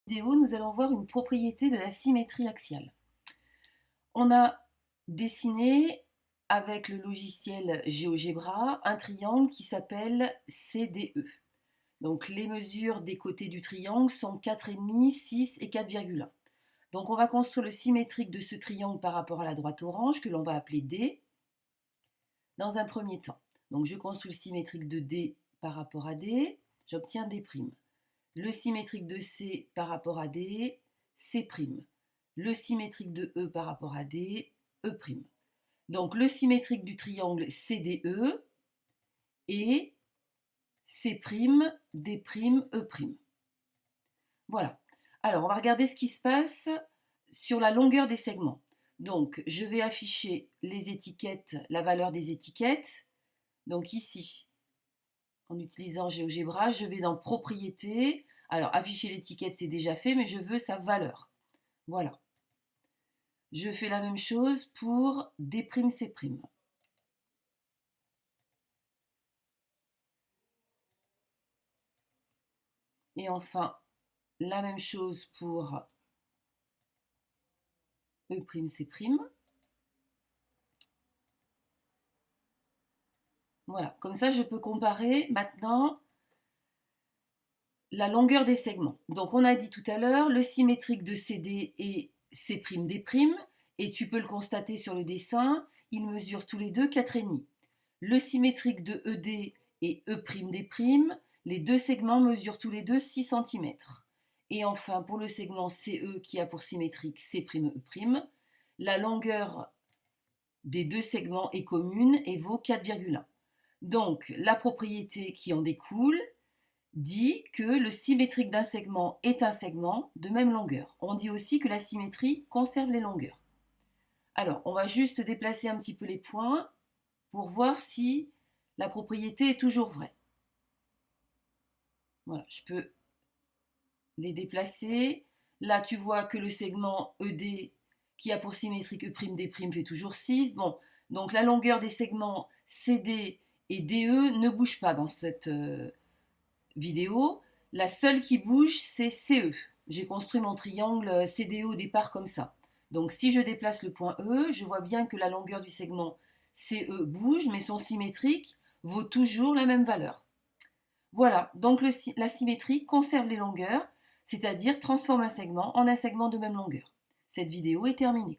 Vidéo, nous allons voir une propriété de la symétrie axiale. On a dessiné avec le logiciel GeoGebra un triangle qui s'appelle CDE. Donc les mesures des côtés du triangle sont 4,5, 6 et 4,1. Donc on va construire le symétrique de ce triangle par rapport à la droite orange que l'on va appeler D dans un premier temps. Donc je construis le symétrique de D par rapport à D, j'obtiens D'. Le symétrique de C par rapport à D, C'. Le symétrique de E par rapport à D, E'. Donc le symétrique du triangle CDE est C', D', E'. Voilà. Alors on va regarder ce qui se passe sur la longueur des segments. Donc je vais afficher les étiquettes, la valeur des étiquettes. Donc ici, en utilisant GeoGebra, je vais dans Propriétés. Alors, afficher l'étiquette, c'est déjà fait, mais je veux sa valeur. Voilà. Je fais la même chose pour D'C'. Et enfin, la même chose pour E'C'. Voilà, comme ça je peux comparer maintenant la longueur des segments. Donc on a dit tout à l'heure, le symétrique de CD est C'D', et tu peux le constater sur le dessin, ils mesurent tous les deux 4,5. Le symétrique de ED et E'D', les deux segments mesurent tous les deux 6 cm. Et enfin, pour le segment CE qui a pour symétrique C'E', la longueur des deux segments est commune et vaut 4,1. Donc, la propriété qui en découle dit que le symétrique d'un segment est un segment de même longueur. On dit aussi que la symétrie conserve les longueurs. Alors, on va juste déplacer un petit peu les points pour voir si la propriété est toujours vraie. Voilà, je peux les déplacer. Là, tu vois que le segment ED qui a pour symétrique E'D' fait toujours 6. Bon, donc la longueur des segments CD et DE ne bouge pas dans cette vidéo. La seule qui bouge, c'est CE. J'ai construit mon triangle CDE au départ comme ça. Donc si je déplace le point E, je vois bien que la longueur du segment CE bouge, mais son symétrique vaut toujours la même valeur. Voilà, donc la symétrie conserve les longueurs, c'est-à-dire transforme un segment en un segment de même longueur. Cette vidéo est terminée.